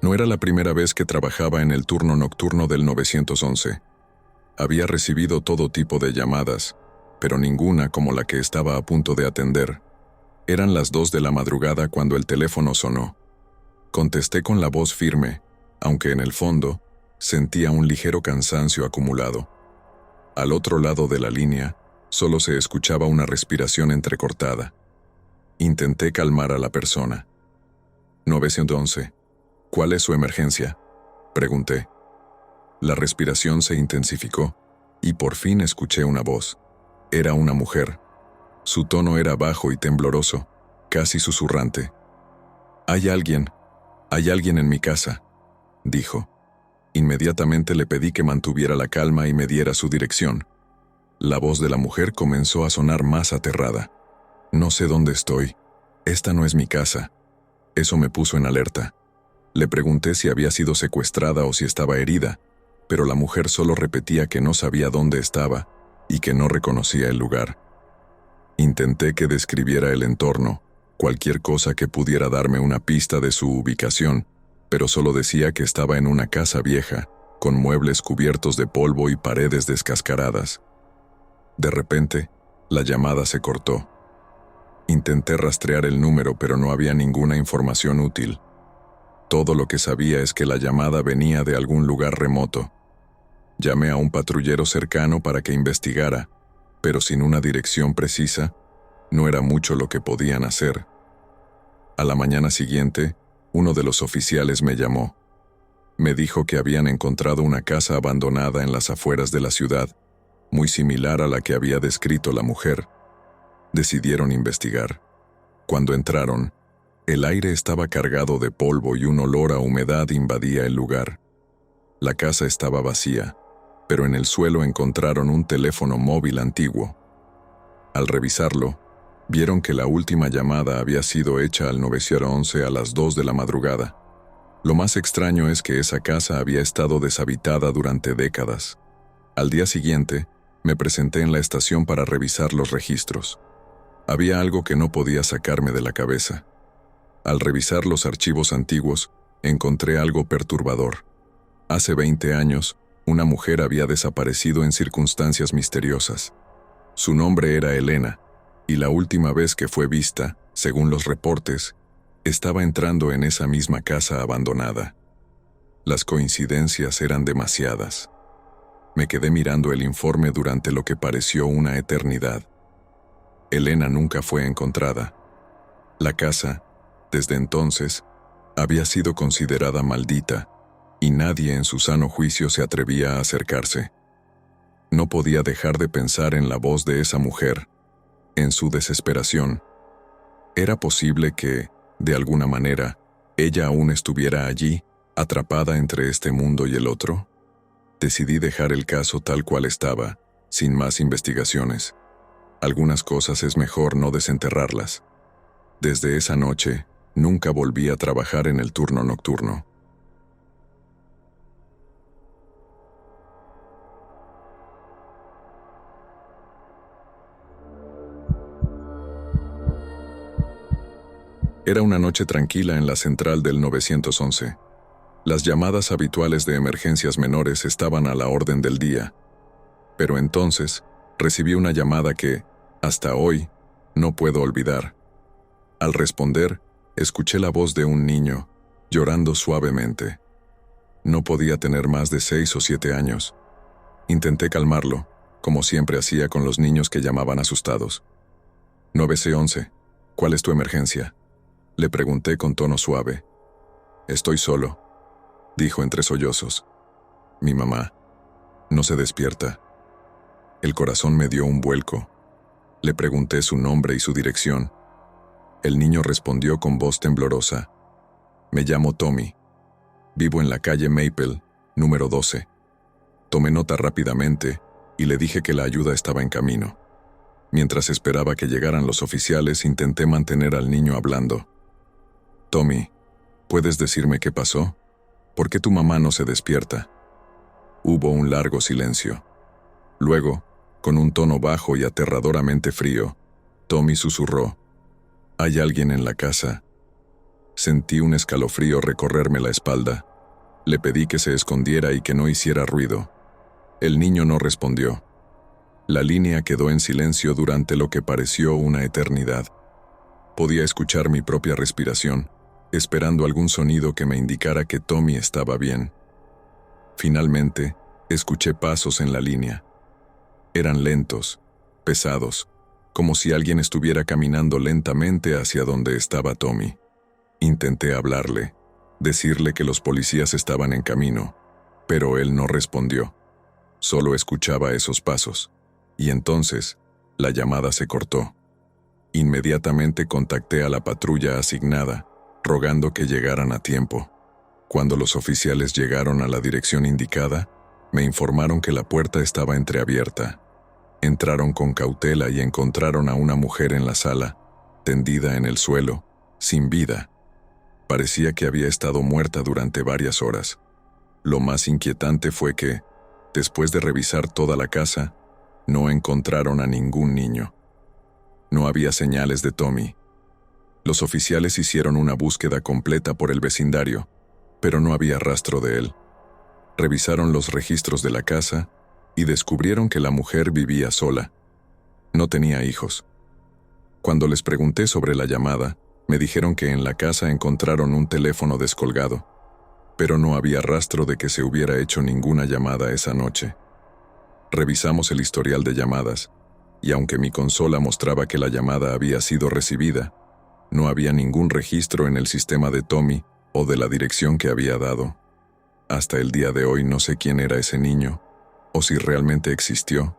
No era la primera vez que trabajaba en el turno nocturno del 911. Había recibido todo tipo de llamadas, pero ninguna como la que estaba a punto de atender. Eran las 2 de la madrugada cuando el teléfono sonó. Contesté con la voz firme, aunque en el fondo sentía un ligero cansancio acumulado. Al otro lado de la línea, solo se escuchaba una respiración entrecortada. Intenté calmar a la persona. 911. ¿Cuál es su emergencia?, pregunté. La respiración se intensificó y por fin escuché una voz. Era una mujer. Su tono era bajo y tembloroso, casi susurrante. Hay alguien en mi casa», dijo. Inmediatamente le pedí que mantuviera la calma y me diera su dirección. La voz de la mujer comenzó a sonar más aterrada. «No sé dónde estoy. Esta no es mi casa». Eso me puso en alerta. Le pregunté si había sido secuestrada o si estaba herida, pero la mujer solo repetía que no sabía dónde estaba y que no reconocía el lugar. Intenté que describiera el entorno, cualquier cosa que pudiera darme una pista de su ubicación, pero solo decía que estaba en una casa vieja, con muebles cubiertos de polvo y paredes descascaradas. De repente, la llamada se cortó. Intenté rastrear el número, pero no había ninguna información útil. Todo lo que sabía es que la llamada venía de algún lugar remoto. Llamé a un patrullero cercano para que investigara, pero sin una dirección precisa, no era mucho lo que podían hacer. A la mañana siguiente, uno de los oficiales me llamó. Me dijo que habían encontrado una casa abandonada en las afueras de la ciudad, muy similar a la que había descrito la mujer. Decidieron investigar. Cuando entraron, el aire estaba cargado de polvo y un olor a humedad invadía el lugar. La casa estaba vacía, pero en el suelo encontraron un teléfono móvil antiguo. Al revisarlo, vieron que la última llamada había sido hecha al 911 a las 2 de la madrugada. Lo más extraño es que esa casa había estado deshabitada durante décadas. Al día siguiente, me presenté en la estación para revisar los registros. Había algo que no podía sacarme de la cabeza. Al revisar los archivos antiguos, encontré algo perturbador. Hace 20 años, una mujer había desaparecido en circunstancias misteriosas. Su nombre era Elena, y la última vez que fue vista, según los reportes, estaba entrando en esa misma casa abandonada. Las coincidencias eran demasiadas. Me quedé mirando el informe durante lo que pareció una eternidad. Elena nunca fue encontrada. La casa, desde entonces, había sido considerada maldita, y nadie en su sano juicio se atrevía a acercarse. No podía dejar de pensar en la voz de esa mujer, en su desesperación. ¿Era posible que, de alguna manera, ella aún estuviera allí, atrapada entre este mundo y el otro? Decidí dejar el caso tal cual estaba, sin más investigaciones. Algunas cosas es mejor no desenterrarlas. Desde esa noche, nunca volví a trabajar en el turno nocturno. Era una noche tranquila en la central del 911. Las llamadas habituales de emergencias menores estaban a la orden del día. Pero entonces, recibí una llamada que, hasta hoy, no puedo olvidar. Al responder, escuché la voz de un niño, llorando suavemente. No podía tener más de 6 o 7 años. Intenté calmarlo, como siempre hacía con los niños que llamaban asustados. 911, ¿cuál es tu emergencia?, le pregunté con tono suave. Estoy solo, dijo entre sollozos. Mi mamá no se despierta. El corazón me dio un vuelco. Le pregunté su nombre y su dirección. El niño respondió con voz temblorosa. Me llamo Tommy. Vivo en la calle Maple, número 12. Tomé nota rápidamente y le dije que la ayuda estaba en camino. Mientras esperaba que llegaran los oficiales, intenté mantener al niño hablando. Tommy, ¿puedes decirme qué pasó? ¿Por qué tu mamá no se despierta? Hubo un largo silencio. Luego, con un tono bajo y aterradoramente frío, Tommy susurró. ¿Hay alguien en la casa? Sentí un escalofrío recorrerme la espalda. Le pedí que se escondiera y que no hiciera ruido. El niño no respondió. La línea quedó en silencio durante lo que pareció una eternidad. Podía escuchar mi propia respiración, esperando algún sonido que me indicara que Tommy estaba bien. Finalmente, escuché pasos en la línea. Eran lentos, pesados, como si alguien estuviera caminando lentamente hacia donde estaba Tommy. Intenté hablarle, decirle que los policías estaban en camino, pero él no respondió. Solo escuchaba esos pasos. Y entonces, la llamada se cortó. Inmediatamente contacté a la patrulla asignada, rogando que llegaran a tiempo. Cuando los oficiales llegaron a la dirección indicada, me informaron que la puerta estaba entreabierta. Entraron con cautela y encontraron a una mujer en la sala, tendida en el suelo, sin vida. Parecía que había estado muerta durante varias horas. Lo más inquietante fue que, después de revisar toda la casa, no encontraron a ningún niño. No había señales de Tommy. Los oficiales hicieron una búsqueda completa por el vecindario, pero no había rastro de él. Revisaron los registros de la casa y descubrieron que la mujer vivía sola. No tenía hijos. Cuando les pregunté sobre la llamada, me dijeron que en la casa encontraron un teléfono descolgado, pero no había rastro de que se hubiera hecho ninguna llamada esa noche. Revisamos el historial de llamadas, y aunque mi consola mostraba que la llamada había sido recibida, no había ningún registro en el sistema de Tommy o de la dirección que había dado. Hasta el día de hoy no sé quién era ese niño, o si realmente existió,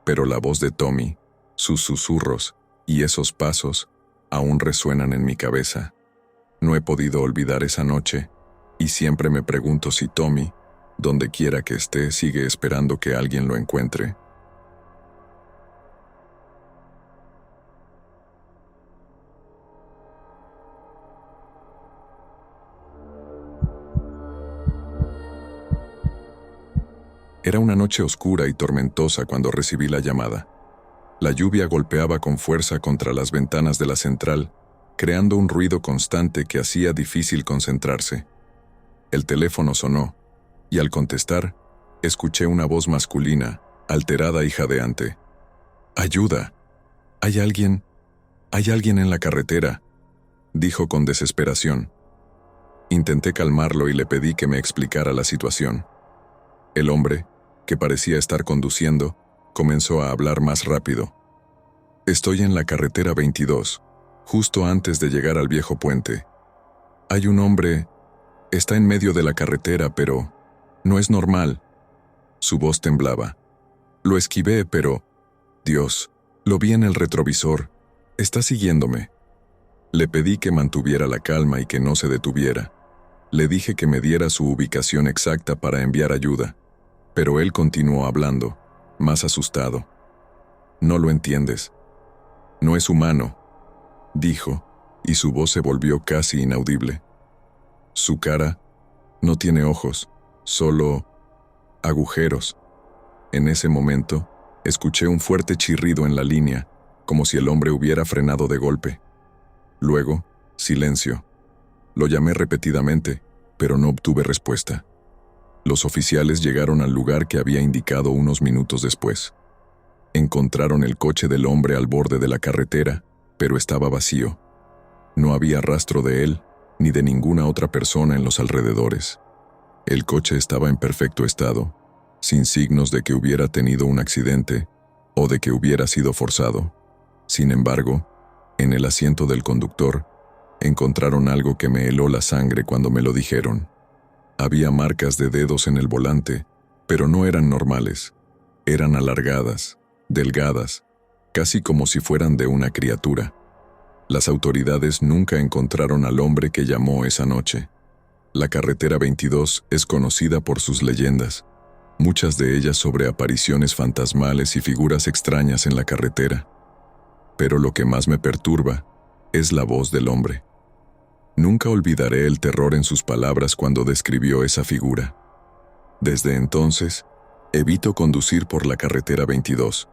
pero la voz de Tommy, sus susurros y esos pasos aún resuenan en mi cabeza. No he podido olvidar esa noche, y siempre me pregunto si Tommy, donde quiera que esté, sigue esperando que alguien lo encuentre. Era una noche oscura y tormentosa cuando recibí la llamada. La lluvia golpeaba con fuerza contra las ventanas de la central, creando un ruido constante que hacía difícil concentrarse. El teléfono sonó, y al contestar, escuché una voz masculina, alterada y jadeante. «¡Ayuda! ¡Hay alguien! ¡Hay alguien en la carretera!», dijo con desesperación. Intenté calmarlo y le pedí que me explicara la situación. El hombre, que parecía estar conduciendo, comenzó a hablar más rápido. «Estoy en la carretera 22, justo antes de llegar al viejo puente. Hay un hombre, está en medio de la carretera, pero no es normal». Su voz temblaba. «Lo esquivé, pero, Dios, lo vi en el retrovisor. Está siguiéndome». Le pedí que mantuviera la calma y que no se detuviera. Le dije que me diera su ubicación exacta para enviar ayuda, pero él continuó hablando, más asustado. «No lo entiendes. No es humano», dijo, y su voz se volvió casi inaudible. Su cara no tiene ojos, solo agujeros. En ese momento, escuché un fuerte chirrido en la línea, como si el hombre hubiera frenado de golpe. Luego, silencio. Lo llamé repetidamente, pero no obtuve respuesta. Los oficiales llegaron al lugar que había indicado unos minutos después. Encontraron el coche del hombre al borde de la carretera, pero estaba vacío. No había rastro de él, ni de ninguna otra persona en los alrededores. El coche estaba en perfecto estado, sin signos de que hubiera tenido un accidente o de que hubiera sido forzado. Sin embargo, en el asiento del conductor, encontraron algo que me heló la sangre cuando me lo dijeron. Había marcas de dedos en el volante, pero no eran normales. Eran alargadas, delgadas, casi como si fueran de una criatura. Las autoridades nunca encontraron al hombre que llamó esa noche. La carretera 22 es conocida por sus leyendas, muchas de ellas sobre apariciones fantasmales y figuras extrañas en la carretera. Pero lo que más me perturba es la voz del hombre. Nunca olvidaré el terror en sus palabras cuando describió esa figura. Desde entonces, evito conducir por la carretera 22,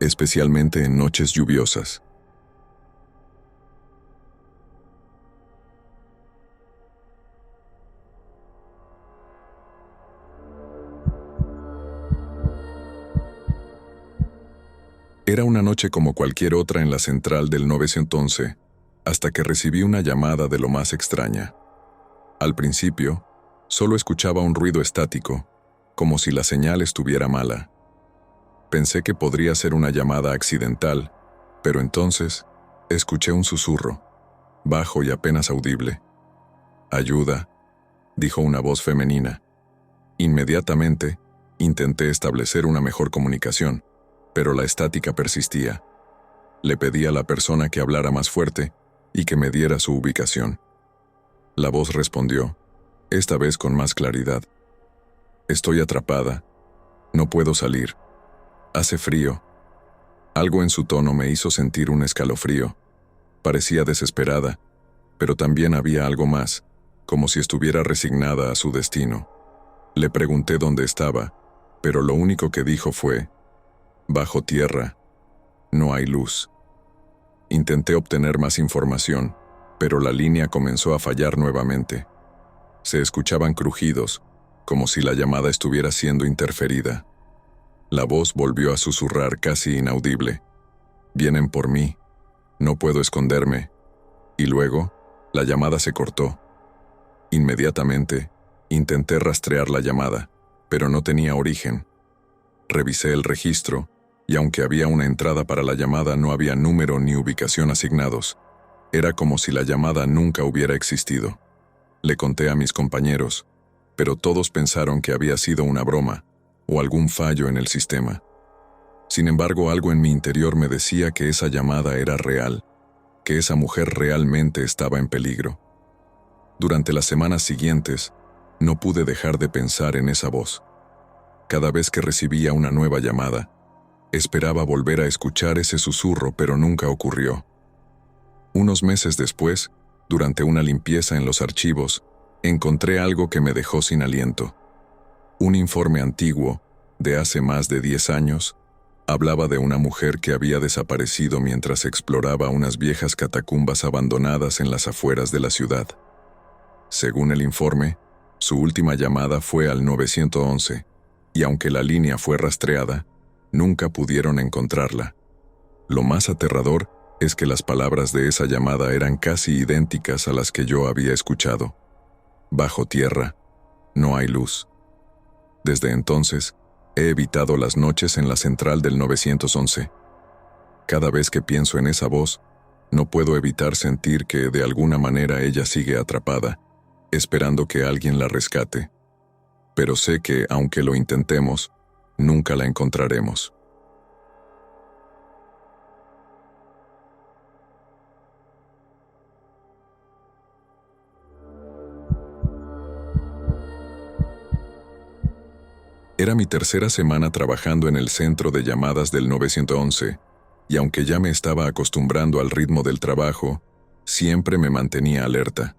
especialmente en noches lluviosas. Era una noche como cualquier otra en la central del 911, hasta que recibí una llamada de lo más extraña. Al principio, solo escuchaba un ruido estático, como si la señal estuviera mala. Pensé que podría ser una llamada accidental, pero entonces escuché un susurro, bajo y apenas audible. «Ayuda», dijo una voz femenina. Inmediatamente, intenté establecer una mejor comunicación, pero la estática persistía. Le pedí a la persona que hablara más fuerte y que me diera su ubicación. La voz respondió, esta vez con más claridad. «Estoy atrapada. No puedo salir. Hace frío». Algo en su tono me hizo sentir un escalofrío. Parecía desesperada, pero también había algo más, como si estuviera resignada a su destino. Le pregunté dónde estaba, pero lo único que dijo fue, «Bajo tierra. No hay luz». Intenté obtener más información, pero la línea comenzó a fallar nuevamente. Se escuchaban crujidos, como si la llamada estuviera siendo interferida. La voz volvió a susurrar casi inaudible. «Vienen por mí. No puedo esconderme». Y luego, la llamada se cortó. Inmediatamente, intenté rastrear la llamada, pero no tenía origen. Revisé el registro, y aunque había una entrada para la llamada, no había número ni ubicación asignados. Era como si la llamada nunca hubiera existido. Le conté a mis compañeros, pero todos pensaron que había sido una broma o algún fallo en el sistema. Sin embargo, algo en mi interior me decía que esa llamada era real, que esa mujer realmente estaba en peligro. Durante las semanas siguientes, no pude dejar de pensar en esa voz. Cada vez que recibía una nueva llamada, esperaba volver a escuchar ese susurro, pero nunca ocurrió. Unos meses después, durante una limpieza en los archivos, encontré algo que me dejó sin aliento. Un informe antiguo, de hace más de 10 años, hablaba de una mujer que había desaparecido mientras exploraba unas viejas catacumbas abandonadas en las afueras de la ciudad. Según el informe, su última llamada fue al 911, y aunque la línea fue rastreada, nunca pudieron encontrarla. Lo más aterrador es que las palabras de esa llamada eran casi idénticas a las que yo había escuchado. «Bajo tierra. No hay luz». Desde entonces, he evitado las noches en la central del 911. Cada vez que pienso en esa voz, no puedo evitar sentir que de alguna manera ella sigue atrapada, esperando que alguien la rescate. Pero sé que, aunque lo intentemos, nunca la encontraremos. Era mi tercera semana trabajando en el centro de llamadas del 911, y aunque ya me estaba acostumbrando al ritmo del trabajo, siempre me mantenía alerta.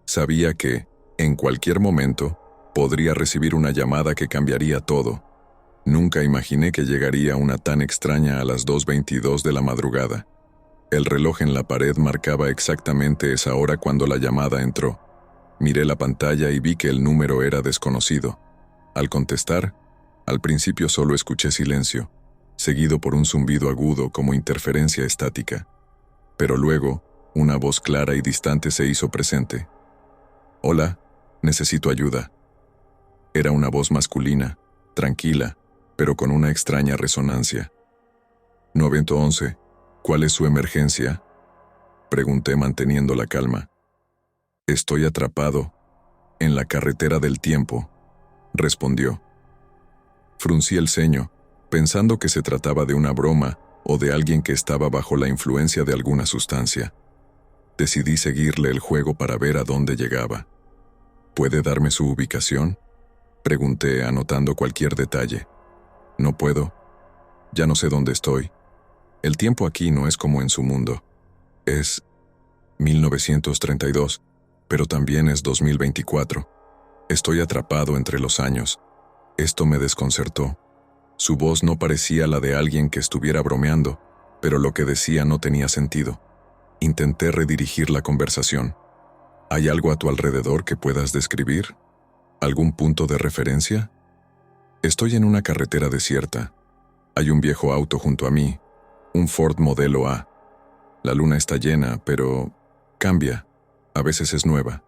Sabía que, en cualquier momento, podría recibir una llamada que cambiaría todo. Nunca imaginé que llegaría una tan extraña a las 2:22 de la madrugada. El reloj en la pared marcaba exactamente esa hora cuando la llamada entró. Miré la pantalla y vi que el número era desconocido. Al contestar, al principio solo escuché silencio, seguido por un zumbido agudo como interferencia estática. Pero luego, una voz clara y distante se hizo presente. «Hola, necesito ayuda». Era una voz masculina, tranquila, pero con una extraña resonancia. «911, ¿cuál es su emergencia?», pregunté manteniendo la calma. «Estoy atrapado en la carretera del tiempo», respondió. Fruncí el ceño, pensando que se trataba de una broma o de alguien que estaba bajo la influencia de alguna sustancia. Decidí seguirle el juego para ver a dónde llegaba. «¿Puede darme su ubicación?», pregunté anotando cualquier detalle. «No puedo. Ya no sé dónde estoy. El tiempo aquí no es como en su mundo. Es 1932, pero también es 2024. Estoy atrapado entre los años». Esto me desconcertó. Su voz no parecía la de alguien que estuviera bromeando, pero lo que decía no tenía sentido. Intenté redirigir la conversación. «¿Hay algo a tu alrededor que puedas describir? ¿Algún punto de referencia?» «Estoy en una carretera desierta. Hay un viejo auto junto a mí, Un Ford modelo A. La luna está llena, pero cambia. A veces es nueva.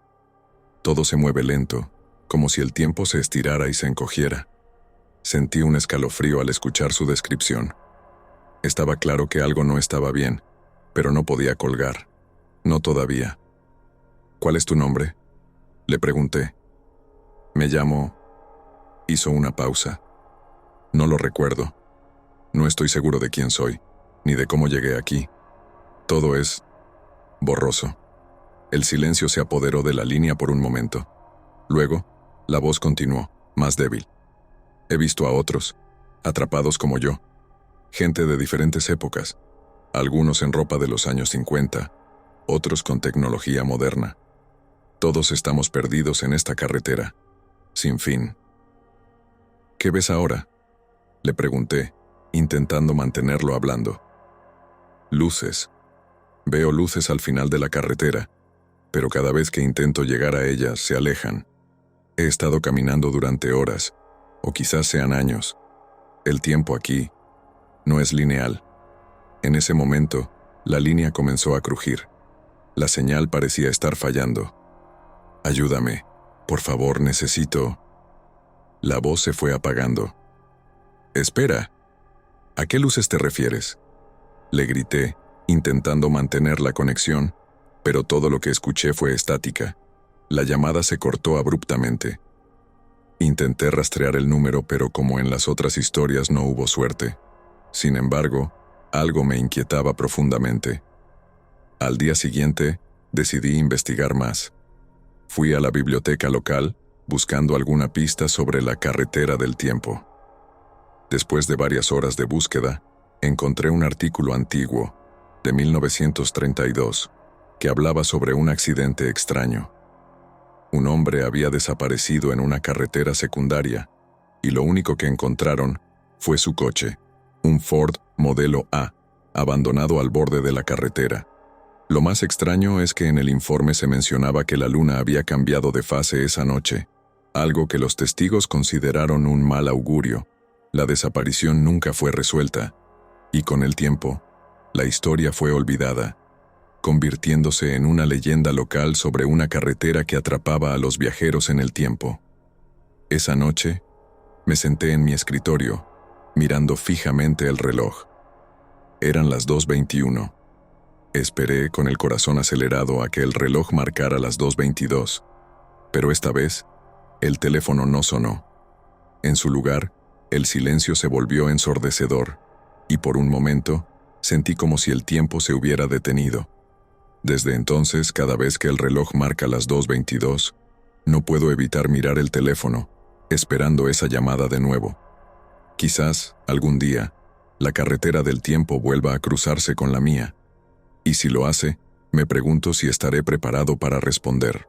Todo se mueve lento, como si el tiempo se estirara y se encogiera. Sentí un escalofrío al escuchar su descripción. Estaba claro que algo no estaba bien, pero no podía colgar. No todavía. ¿Cuál es tu nombre?, le pregunté. Me llamo... Hizo una pausa. No lo recuerdo. No estoy seguro de quién soy, ni de cómo llegué aquí. Todo es... borroso. El silencio se apoderó de la línea por un momento. Luego, la voz continuó, más débil. He visto a otros, atrapados como yo. Gente de diferentes épocas. Algunos en ropa de los años 50, otros con tecnología moderna. Todos estamos perdidos en esta carretera, sin fin. ¿Qué ves ahora?, le pregunté, intentando mantenerlo hablando. Luces. Veo luces al final de la carretera, pero cada vez que intento llegar a ellas se alejan. He estado caminando durante horas, o quizás sean años. El tiempo aquí no es lineal. En ese momento, la línea comenzó a crujir. La señal parecía estar fallando. Ayúdame, por favor, necesito... La voz se fue apagando. Espera, ¿a qué luces te refieres?, le grité, intentando mantener la conexión, pero todo lo que escuché fue estática. La llamada se cortó abruptamente. Intenté rastrear el número, pero como en las otras historias no hubo suerte. Sin embargo, algo me inquietaba profundamente. Al día siguiente, decidí investigar más. Fui a la biblioteca local, buscando alguna pista sobre la carretera del tiempo. Después de varias horas de búsqueda, encontré un artículo antiguo, de 1932, que hablaba sobre un accidente extraño. Un hombre había desaparecido en una carretera secundaria, y lo único que encontraron fue su coche, un Ford modelo A, abandonado al borde de la carretera. Lo más extraño es que en el informe se mencionaba que la luna había cambiado de fase esa noche, algo que los testigos consideraron un mal augurio. La desaparición nunca fue resuelta, y con el tiempo, la historia fue olvidada, convirtiéndose en una leyenda local sobre una carretera que atrapaba a los viajeros en el tiempo. Esa noche, me senté en mi escritorio, mirando fijamente el reloj. Eran las 2:21. Esperé con el corazón acelerado a que el reloj marcara las 2:22, pero esta vez, el teléfono no sonó. En su lugar, el silencio se volvió ensordecedor, y por un momento, sentí como si el tiempo se hubiera detenido. Desde entonces, cada vez que el reloj marca las 2:22, no puedo evitar mirar el teléfono, esperando esa llamada de nuevo. Quizás, algún día, la carretera del tiempo vuelva a cruzarse con la mía, y si lo hace, me pregunto si estaré preparado para responder.